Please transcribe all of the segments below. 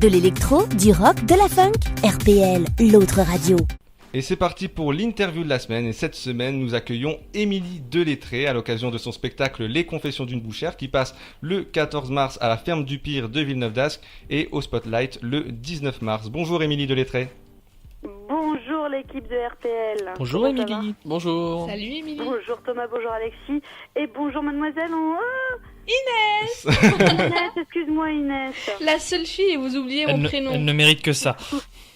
De l'électro, du rock, de la funk. RPL, l'autre radio. Et c'est parti pour l'interview de la semaine. Et cette semaine, nous accueillons Émilie Delettré à l'occasion de son spectacle Les Confessions d'une bouchère qui passe le 14 mars à la Ferme du Pire de Villeneuve-d'Ascq et au Spotlight le 19 mars. Bonjour Émilie Delettré. Bonjour l'équipe de RPL. Bonjour Émilie. Bonjour. Salut Émilie. Bonjour Thomas, bonjour Alexis. Et bonjour mademoiselle. Inès. Inès, excuse-moi Inès. La seule fille et vous oubliez mon prénom. Elle ne mérite que ça.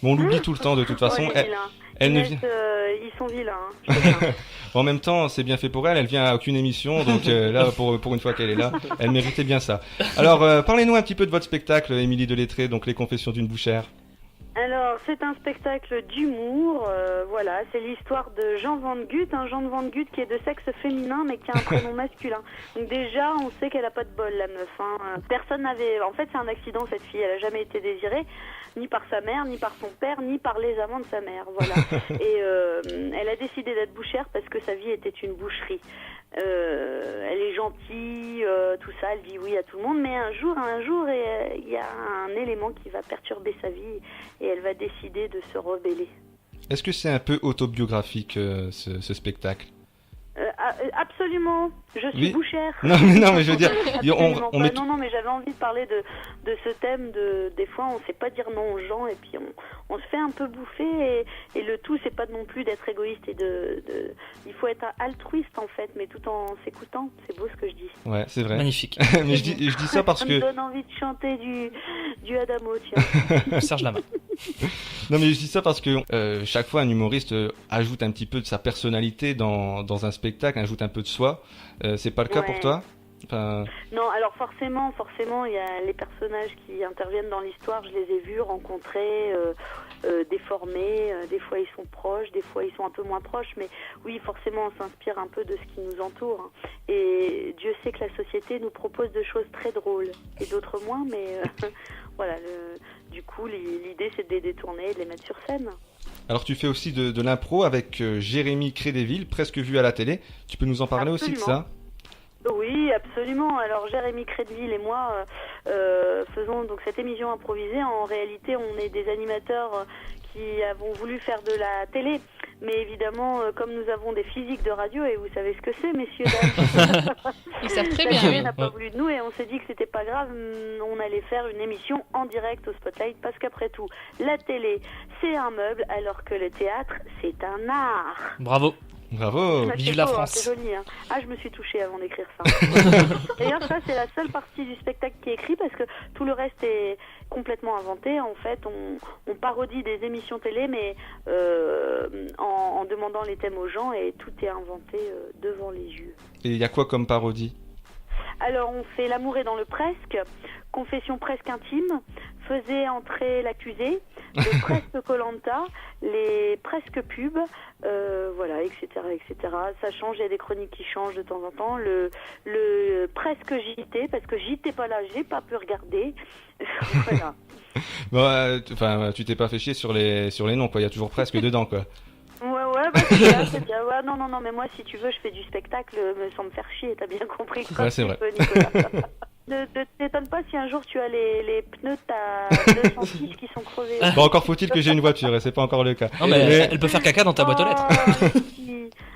Bon, on l'oublie tout le temps de toute façon. Ouais, Elle ne Inès, vient... ils sont vilains. En même temps, c'est bien fait pour elle. Elle vient à aucune émission, donc là, pour une fois qu'elle est là, elle méritait bien ça. Alors, parlez-nous un petit peu de votre spectacle, Émilie Delettré, donc Les Confessions d'une bouchère. Alors, c'est un spectacle d'humour, voilà, c'est l'histoire de Jean Van Gutt, Jean de Van Gutt qui est de sexe féminin mais qui a un prénom masculin. Donc déjà, on sait qu'elle a pas de bol, la meuf. Personne n'avait... En fait, c'est un accident, cette fille, elle a jamais été désirée, ni par sa mère, ni par son père, ni par les amants de sa mère, voilà. Et elle a décidé d'être bouchère parce que sa vie était une boucherie. Elle est gentille, tout ça, elle dit oui à tout le monde, mais un jour, il y a un élément qui va perturber sa vie et elle va décider de se rebeller. Est-ce que c'est un peu autobiographique ce spectacle ? Absolument, je suis bouchère. Non, mais je veux dire, on met... Non, mais j'avais envie de parler de ce thème des fois on sait pas dire non aux gens et puis on se fait un peu bouffer et le tout c'est pas non plus d'être égoïste et il faut être altruiste en fait, mais tout en s'écoutant. C'est beau ce que je dis. Ouais, c'est vrai. Magnifique. Mais je dis ça parce que... Ça me donne envie de chanter du Adamo, tiens. Serge Lama. Non, mais je dis ça parce que chaque fois un humoriste ajoute un petit peu de sa personnalité dans un spectacle, ajoute un peu de soi. C'est pas le cas pour toi ? Non, alors forcément, il y a les personnages qui interviennent dans l'histoire, je les ai vus, rencontrés, déformés, des fois ils sont proches, des fois ils sont un peu moins proches, mais oui, forcément on s'inspire un peu de ce qui nous entoure. Hein. Et Dieu sait que la société nous propose de choses très drôles, et d'autres moins, mais voilà, du coup l'idée c'est de les détourner et de les mettre sur scène. Alors tu fais aussi de l'impro avec Jérémy Crédéville, presque vu à la télé. Tu peux nous en parler aussi de ça ? Oui, absolument. Alors Jérémy Crédville et moi faisons donc cette émission improvisée. En réalité, on est des animateurs qui avons voulu faire de la télé. Mais évidemment, comme nous avons des physiques de radio, et vous savez ce que c'est, messieurs, dames. Ils savent très la bien. télé n'a pas voulu de nous et on s'est dit que c'était pas grave, on allait faire une émission en direct au Spotlight parce qu'après tout, la télé, c'est un meuble alors que le théâtre, c'est un art. Bravo. Bravo. Vive la beau, France. C'est joli. Hein. Ah, je me suis touchée avant d'écrire ça. D'ailleurs, ça, c'est la seule partie du spectacle qui est écrit parce que tout le reste est complètement inventé. En fait, on parodie des émissions télé, mais en demandant les thèmes aux gens et tout est inventé devant les yeux. Et il y a quoi comme parodie ? Alors, on fait L'amour est dans le presque, Confession presque intime, Faisait entrer l'accusé, le presque Koh-Lanta, les presque pubs, voilà, etc., etc. Ça change, il y a des chroniques qui changent de temps en temps. Le presque JT, parce que j'étais pas là, j'ai pas pu regarder. Voilà. Bon, tu t'es pas fait chier sur les noms, quoi. Il y a toujours presque dedans, quoi. Ouais, c'est bien. Ouais, non, mais moi, si tu veux, je fais du spectacle sans me faire chier, t'as bien compris. Ouais, c'est vrai. Ne t'étonne pas si un jour tu as les pneus de ta 206 qui sont crevés. Bon, encore faut-il que j'ai une voiture, et c'est pas encore le cas. Non, mais elle peut faire caca dans ta boîte aux lettres.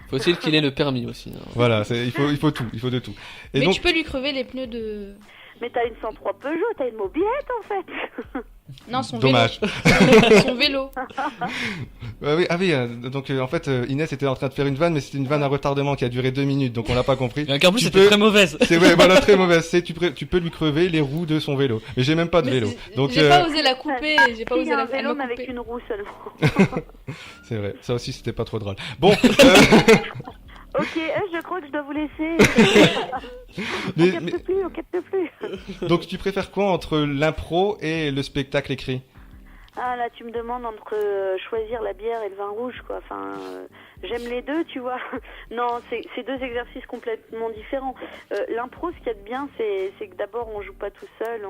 Faut-il qu'il ait le permis aussi. Hein. Voilà, il faut tout, il faut de tout. Et mais donc... tu peux lui crever les pneus de... Mais t'as une 103 Peugeot, t'as une mobilette en fait. Non, son Dommage. vélo. Son vélo. Oui, donc en fait Inès était en train de faire une vanne, mais c'était une vanne à retardement qui a duré 2 minutes, donc on l'a pas compris. Et en plus c'était très mauvaise. C'est voilà, très mauvaise. Tu peux lui crever les roues de son vélo. Mais j'ai même pas de vélo. Donc j'ai pas osé la couper, j'ai pas osé la faire. Vélo mais avec une roue seulement. C'est vrai, ça aussi c'était pas trop drôle. Bon. Ok, je crois que je dois vous laisser. On capte plus. Donc tu préfères quoi entre l'impro et le spectacle écrit ? Ah là, tu me demandes entre choisir la bière et le vin rouge, quoi. Enfin, j'aime les deux, tu vois. Non, c'est deux exercices complètement différents. L'impro, ce qu'il y a de bien, c'est que d'abord, on joue pas tout seul.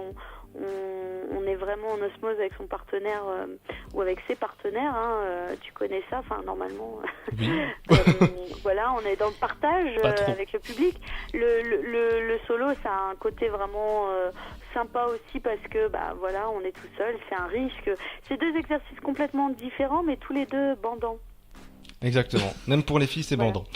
On est vraiment en osmose avec son partenaire ou avec ses partenaires. Tu connais ça, enfin normalement. Oui. Voilà, on est dans le partage avec le public. Le solo, ça a un côté vraiment sympa aussi parce que voilà, on est tout seul, c'est un risque. C'est 2 exercices complètement différents, mais tous les 2 bandants. Exactement. Même pour les filles, c'est Voilà. bandant.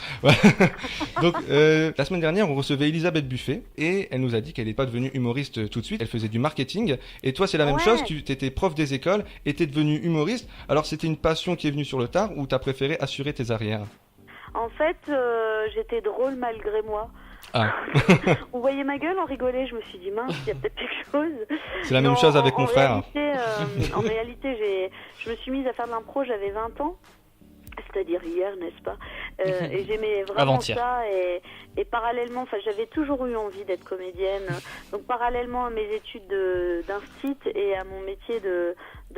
Donc, la semaine dernière, on recevait Elisabeth Buffet et elle nous a dit qu'elle n'est pas devenue humoriste tout de suite. Elle faisait du marketing. Et toi, c'est la même Ouais. chose. Tu étais prof des écoles et t'es devenue humoriste. Alors, c'était une passion qui est venue sur le tard ou t'as préféré assurer tes arrières? En fait, j'étais drôle malgré moi. Ah, Vous voyez ma gueule, on rigolait, je me suis dit mince, il y a peut-être quelque chose. c'est la même Non, chose avec mon frère. En réalité, je me suis mise à faire de l'impro, j'avais 20 ans. C'est-à-dire hier, n'est-ce pas? Et j'aimais vraiment Avant-hier. ça. Et parallèlement, j'avais toujours eu envie d'être comédienne. Donc parallèlement à mes études d'instit et à mon métier de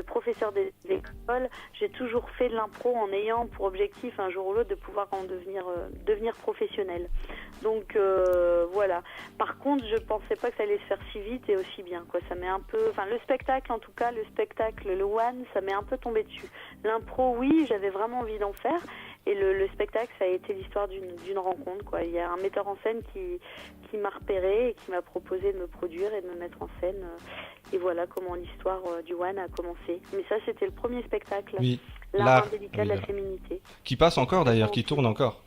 professeur d'école, j'ai toujours fait de l'impro en ayant pour objectif un jour ou l'autre de pouvoir en devenir professionnelle. Donc voilà. Par contre, je pensais pas que ça allait se faire si vite et aussi bien, quoi. Ça m'est un peu, le spectacle en tout cas, le one, ça m'est un peu tombé dessus. L'impro, oui, j'avais vraiment envie d'en faire. Et le spectacle, ça a été l'histoire d'une rencontre, quoi. Il y a un metteur en scène qui m'a repéré et qui m'a proposé de me produire et de me mettre en scène. Et voilà comment l'histoire du One a commencé. Mais ça, c'était le premier spectacle. Oui. L'art indélicat de la voilà. féminité. Qui passe encore d'ailleurs, qui tourne encore.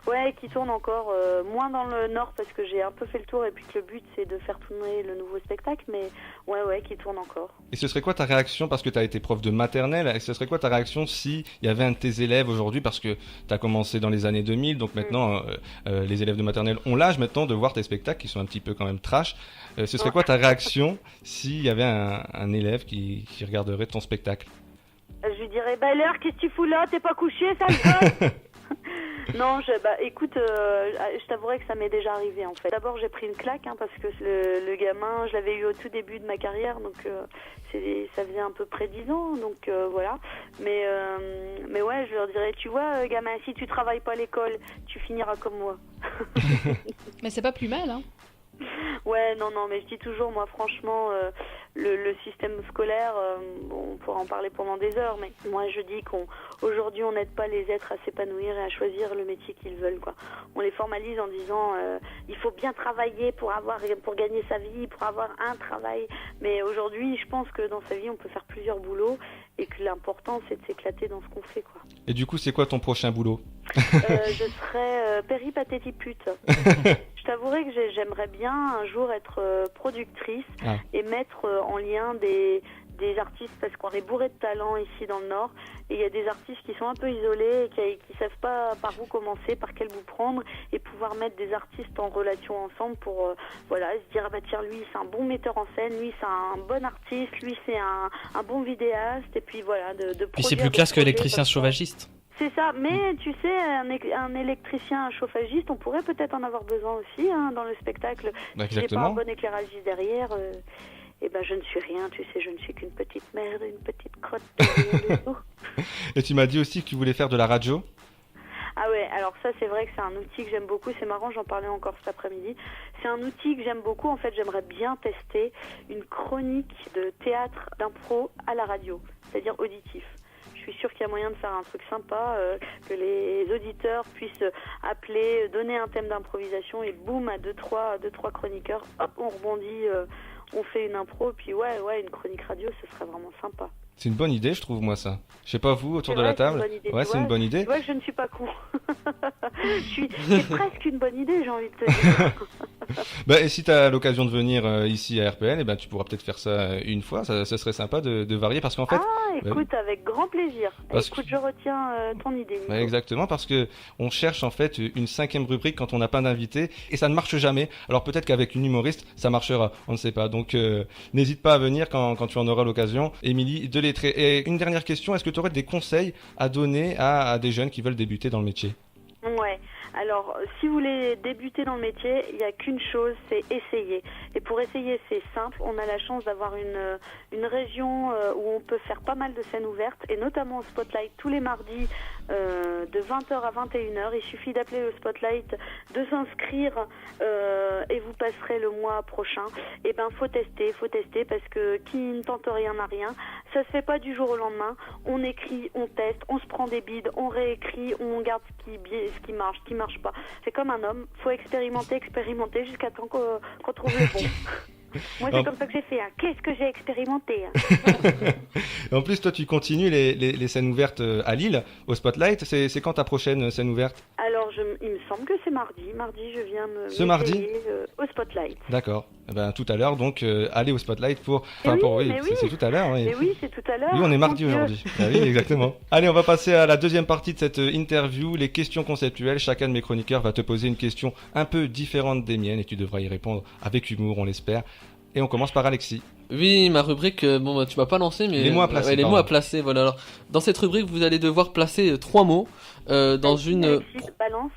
Ouais, qui tourne encore, moins dans le nord parce que j'ai un peu fait le tour et puis que le but c'est de faire tourner le nouveau spectacle, mais ouais, qui tourne encore. Et ce serait quoi ta réaction, parce que tu as été prof de maternelle, et ce serait quoi ta réaction s'il y avait un de tes élèves aujourd'hui, parce que tu as commencé dans les années 2000, donc maintenant les élèves de maternelle ont l'âge maintenant de voir tes spectacles qui sont un petit peu quand même trash. Ce serait quoi ta réaction s'il y avait un élève qui regarderait ton spectacle? Je lui dirais, l'heure, qu'est-ce que tu fous là? T'es pas couché, sale gosse? Non, écoute, je t'avouerai que ça m'est déjà arrivé en fait. D'abord j'ai pris une claque parce que le gamin, je l'avais eu au tout début de ma carrière, donc ça faisait à peu près 10 ans, donc voilà. Mais ouais, je leur dirais, tu vois gamin, si tu travailles pas à l'école, tu finiras comme moi. Mais c'est pas plus mal, hein. Ouais, non, mais je dis toujours, moi franchement, le système scolaire, on pourra en parler pendant des heures, mais moi je dis qu'aujourd'hui on n'aide pas les êtres à s'épanouir et à choisir le métier qu'ils veulent, quoi. On les formalise en disant il faut bien travailler pour gagner sa vie, pour avoir un travail. Mais aujourd'hui, je pense que dans sa vie, on peut faire plusieurs boulots et que l'important c'est de s'éclater dans ce qu'on fait, quoi. Et du coup, c'est quoi ton prochain boulot? Je serais péripatétipute. Je t'avouerai que j'aimerais bien un jour être productrice et mettre en lien des artistes, parce qu'on est bourré de talent ici dans le Nord, et il y a des artistes qui sont un peu isolés et qui savent pas par où commencer, par quel bout prendre, et pouvoir mettre des artistes en relation ensemble pour se dire tiens, lui c'est un bon metteur en scène, lui c'est un bon artiste, lui c'est un bon vidéaste, et puis voilà de Puis c'est plus classe que électricien chauffagiste. C'est ça, mais tu sais, un électricien, un chauffagiste, on pourrait peut-être en avoir besoin aussi dans le spectacle. Si j'ai pas un bon éclairagiste derrière, je ne suis rien, tu sais, je ne suis qu'une petite merde, une petite crotte de dessous. Et tu m'as dit aussi que tu voulais faire de la radio? Ah ouais, alors ça c'est vrai que c'est un outil que j'aime beaucoup, c'est marrant, j'en parlais encore cet après-midi. C'est un outil que j'aime beaucoup, en fait j'aimerais bien tester une chronique de théâtre, d'impro à la radio, c'est-à-dire auditif. Je suis sûre qu'il y a moyen de faire un truc sympa, que les auditeurs puissent appeler, donner un thème d'improvisation et boum, à deux, trois chroniqueurs, hop, on rebondit, on fait une impro, puis ouais, une chronique radio, ce serait vraiment sympa. C'est une bonne idée, je trouve, moi, ça. Je sais pas, vous, autour de la table? Ouais, c'est une bonne idée. Tu vois que je ne suis pas con. C'est presque une bonne idée, j'ai envie de te dire. Et si tu as l'occasion de venir ici à RPL, tu pourras peut-être faire ça une fois. Ça serait sympa de varier, parce qu'en fait... écoute, avec grand plaisir. Écoute, je retiens ton idée, Nico. Exactement, parce que on cherche en fait une 5e rubrique quand on n'a pas d'invité, et ça ne marche jamais. Alors peut-être qu'avec une humoriste, ça marchera, on ne sait pas. Donc n'hésite pas à venir quand tu en auras l'occasion. Émilie Delettré. Et une dernière question, est-ce que tu aurais des conseils à donner à des jeunes qui veulent débuter dans le métier? Ouais, alors si vous voulez débuter dans le métier, il n'y a qu'une chose, c'est essayer. Et pour essayer, c'est simple, on a la chance d'avoir une région où on peut faire pas mal de scènes ouvertes, et notamment au Spotlight tous les mardis de 20h à 21h. Il suffit d'appeler le Spotlight, de s'inscrire et vous passerez le mois prochain. Et faut tester, parce que qui ne tente rien n'a rien. Ça se fait pas du jour au lendemain. On écrit, on teste, on se prend des bides, on réécrit, on regarde ce qui marche pas. C'est comme un homme, faut expérimenter jusqu'à temps qu'on trouve le bon. Moi, c'est comme ça que j'ai fait. Hein. Qu'est-ce que j'ai expérimenté hein. En plus, toi, tu continues les scènes ouvertes à Lille, au Spotlight. C'est quand ta prochaine scène ouverte? Alors, il me semble que c'est mardi. Mardi, je viens Ce mardi au Spotlight. D'accord. Eh ben, tout à l'heure, donc, allez au Spotlight pour... oui. C'est tout à l'heure. Oui. Mais oui, c'est tout à l'heure. Oui, on est mardi aujourd'hui. Ah oui, exactement. Allez, on va passer à la deuxième partie de cette interview, les questions conceptuelles. Chacun de mes chroniqueurs va te poser une question un peu différente des miennes et tu devras y répondre avec humour, on l'espère. Et on commence par Alexis. Oui, ma rubrique, tu m'as pas lancé, mais... Les mots à placer. Les mots à placer, voilà. Alors, dans cette rubrique, vous allez devoir placer 3 mots dans une... Alexis, balance.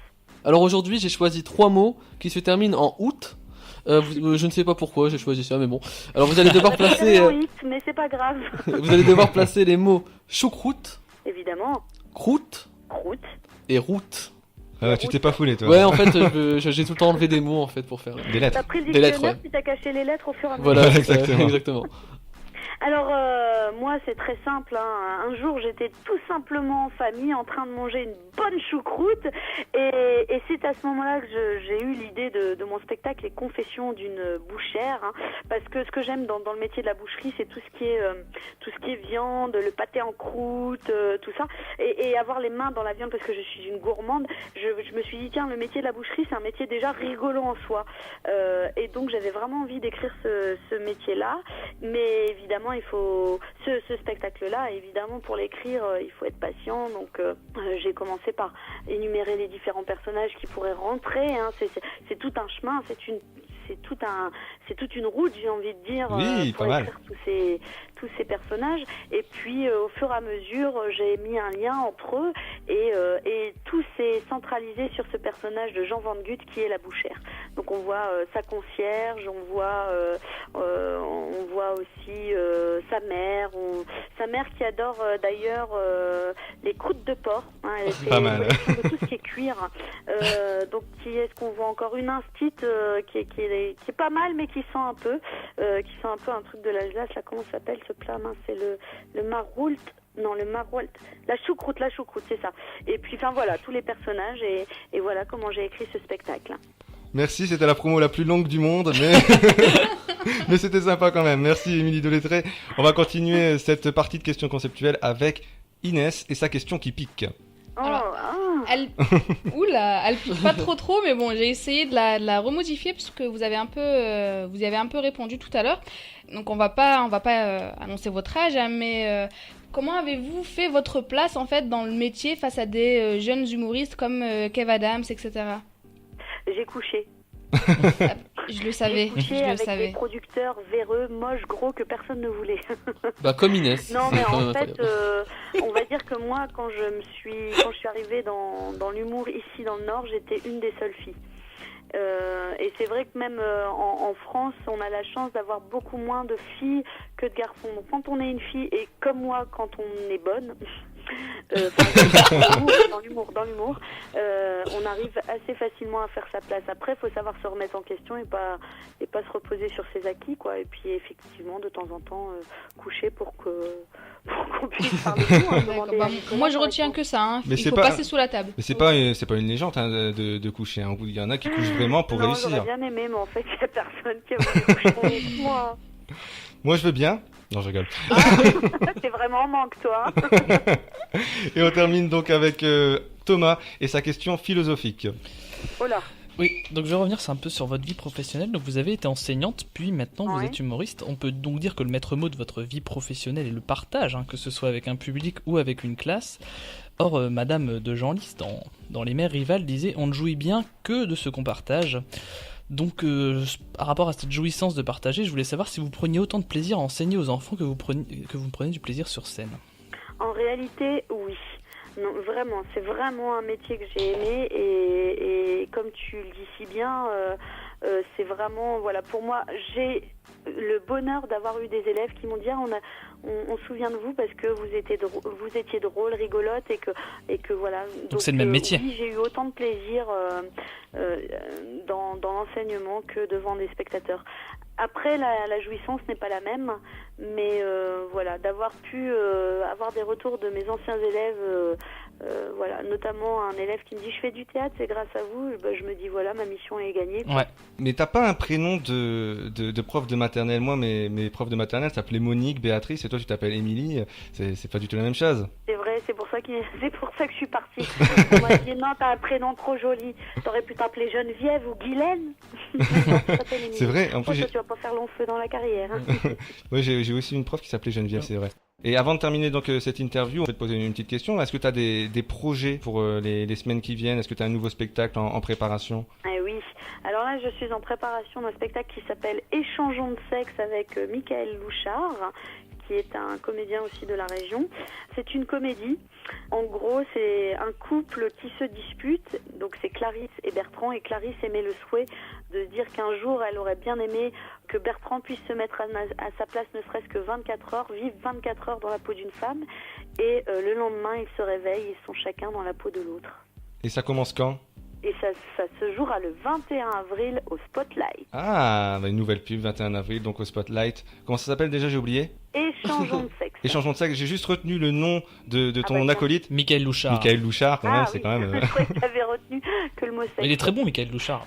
Alors aujourd'hui, j'ai choisi 3 mots qui se terminent en août. Je ne sais pas pourquoi j'ai choisi ça, mais bon. Alors vous allez devoir placer... mais c'est pas grave. Vous allez devoir placer les mots choucroute, Évidemment. croûte Croûte. et route. Tu t'es pas foulé, toi. Ouais, en fait, j'ai tout le temps enlevé des mots, en fait, pour faire... Des lettres. T'as pris le Des lettres, dictionnaire, ouais. puis t'as caché les lettres au fur et à mesure. Voilà, Exactement. exactement. Alors, moi, c'est très simple. Hein. Un jour, j'étais tout simplement en famille en train de manger une bonne choucroute. Et c'est à ce moment-là que j'ai eu l'idée de mon spectacle, Les Confessions d'une bouchère. Hein, parce que ce que j'aime dans le métier de la boucherie, c'est tout ce qui est viande, le pâté en croûte, tout ça. Et avoir les mains dans la viande, parce que je suis une gourmande, je me suis dit, tiens, le métier de la boucherie, c'est un métier déjà rigolo en soi. Et donc, j'avais vraiment envie d'écrire ce métier-là. Mais évidemment, il faut ce spectacle-là, évidemment, pour l'écrire, il faut être patient. Donc, j'ai commencé par énumérer les différents personnages qui pourraient rentrer. Hein. C'est tout un chemin, c'est toute une route, j'ai envie de dire, oui, pour pas écrire tous ces personnages. Et puis, au fur et à mesure, j'ai mis un lien entre eux et tout s'est centralisé sur ce personnage de Jean Van Gutt qui est la bouchère. Donc, on voit sa concierge, on voit aussi sa mère qui adore d'ailleurs les croûtes de porc. Hein, elle fait pas mal. de tout ce qui est cuir. Donc, qui est-ce qu'on voit encore une instite qui est pas mal, mais qui sent un peu un truc de l'Alsace. Là, comment ça s'appelle ce plat? Mince, c'est le maroult. Non, le maroult. La choucroute, c'est ça. Et puis, enfin voilà, tous les personnages et voilà comment j'ai écrit ce spectacle. Merci, c'était la promo la plus longue du monde, mais mais c'était sympa quand même. Merci Émilie Delettré. On va continuer cette partie de questions conceptuelles avec Inès et sa question qui pique. Elle pique pas trop, mais bon, j'ai essayé de la remodifier parce que vous avez un peu répondu tout à l'heure. Donc on va pas annoncer votre âge, hein, mais comment avez-vous fait votre place en fait dans le métier face à des jeunes humoristes comme Kev Adams, etc. J'ai couché. Je le savais. J'ai couché avec des producteurs véreux, moches, gros que personne ne voulait. Bah comme Inès. Non mais en fait, on va dire que moi, quand je suis arrivée dans l'humour ici dans le Nord, j'étais une des seules filles. Et c'est vrai que même en France, on a la chance d'avoir beaucoup moins de filles que de garçons. Donc quand on est une fille, et comme moi, quand on est bonne, dans l'humour, on arrive assez facilement à faire sa place. Après, il faut savoir se remettre en question et pas se reposer sur ses acquis, quoi. Et puis effectivement, de temps en temps, coucher pour qu'on puisse parler de nous. Moi, je retiens que ça. Hein. Mais il faut passer sous la table. Mais c'est pas une légende hein, de coucher. Hein. Il y en a qui couchent vraiment pour réussir. J'aurais bien aimé, mais en fait, il n'y a personne qui a voulu coucher avec moi. Moi, je veux bien. Non, je rigole. T'es vraiment en manque, toi. Et on termine donc avec Thomas et sa question philosophique. Oh là. Oui, donc je vais revenir un peu sur votre vie professionnelle. Donc vous avez été enseignante, puis maintenant vous êtes humoriste. On peut donc dire que le maître mot de votre vie professionnelle est le partage, hein, que ce soit avec un public ou avec une classe. Or, Madame de Genlis, dans Les Mères Rivales, disait « On ne jouit bien que de ce qu'on partage ». Donc, par rapport à cette jouissance de partager, je voulais savoir si vous preniez autant de plaisir à enseigner aux enfants que vous prenez du plaisir sur scène. En réalité, oui. Non, vraiment, c'est vraiment un métier que j'ai aimé et comme tu le dis si bien, c'est vraiment, voilà, pour moi, j'ai le bonheur d'avoir eu des élèves qui m'ont dit on se souvient de vous parce que vous étiez drôle, rigolote et que voilà. Donc c'est le même métier. Oui, j'ai eu autant de plaisir dans l'enseignement que devant des spectateurs. Après, la jouissance n'est pas la même, mais voilà, d'avoir pu avoir des retours de mes anciens élèves, voilà, notamment un élève qui me dit je fais du théâtre, c'est grâce à vous, je me dis voilà, ma mission est gagnée. Ouais. Mais t'as pas un prénom de prof de maternelle? Moi, mes profs de maternelle s'appelaient Monique, Béatrice, et toi tu t'appelles Émilie. C'est pas du tout la même chose. C'est vrai, c'est pour ça que je suis partie. On m'a dit non, t'as un prénom trop joli, t'aurais pu t'appeler Geneviève ou Guylaine. C'est vrai, en plus toi, tu vas pas faire long feu dans la carrière. Hein. Oui, j'ai aussi une prof qui s'appelait Geneviève, c'est vrai. Et avant de terminer donc cette interview, on va te poser une petite question. Est-ce que tu as des projets pour les semaines qui viennent? Est-ce que tu as un nouveau spectacle en préparation? Oui. Alors là, je suis en préparation d'un spectacle qui s'appelle Échangeons de sexe avec Michael Louchard, qui est un comédien aussi de la région. C'est une comédie. En gros, c'est un couple qui se dispute. Donc c'est Clarisse et Bertrand. Et Clarisse aimait le souhait de dire qu'un jour, elle aurait bien aimé que Bertrand puisse se mettre à sa place ne serait-ce que 24 heures, vivre 24 heures dans la peau d'une femme. Et le lendemain, ils se réveillent, ils sont chacun dans la peau de l'autre. Et ça commence quand? Et ça se jouera le 21 avril au Spotlight. Ah, une nouvelle pub, 21 avril, donc au Spotlight. Comment ça s'appelle déjà, j'ai oublié? Échangeons de sexe. Échangeons de sexe, j'ai juste retenu le nom de ton acolyte. Michael Louchard. Michael Louchard, quand même, oui. c'est quand même... Je croyais que tu avais retenu que le mot sexe. Il est très bon, Michael Louchard.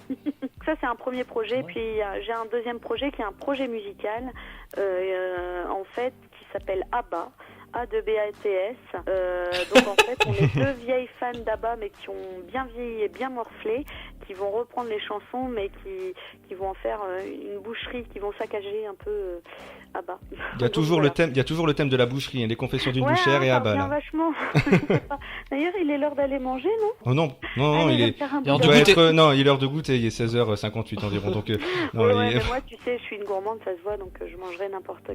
Ça, c'est un premier projet. Ouais. Puis j'ai un deuxième projet qui est un projet musical, en fait, qui s'appelle ABBA. A de BATS. Donc en fait, on est deux vieilles fans d'ABBA, mais qui ont bien vieilli et bien morflé, qui vont reprendre les chansons, mais qui vont en faire une boucherie, qui vont saccager un peu ABBA. Il y a toujours le thème de la boucherie, hein, les confessions d'une bouchère et ABBA. Ça Là. revient vachement. D'ailleurs, il est l'heure d'aller manger, non? Oh non, Allez, il je vais est... me faire un il est en bout Il de- goûter. doit être, non, il est l'heure de goûter, il est 16h58 environ, donc non, Ouais, il- mais moi, tu sais, je suis une gourmande, ça se voit, donc je mangerai n'importe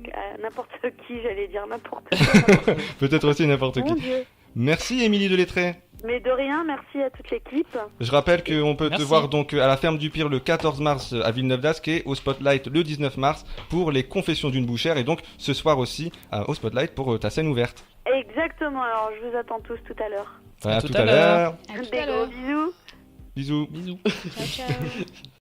qui, j'allais dire n'importe quoi. peut-être aussi n'importe Mon qui. Dieu. Merci Émilie Delettré. Mais de rien, merci à toute l'équipe. Je rappelle qu'on peut te Merci. voir donc à la ferme du Pire le 14 mars à Villeneuve-d'Ascq et au Spotlight le 19 mars pour les confessions d'une bouchère, et donc ce soir aussi au Spotlight pour ta scène ouverte. Exactement, alors je vous attends tous tout à l'heure. À tout tout à à l'heure. l'heure. À tout Des à gros l'heure. bisous. Bisous. Bisous. Ciao, ciao.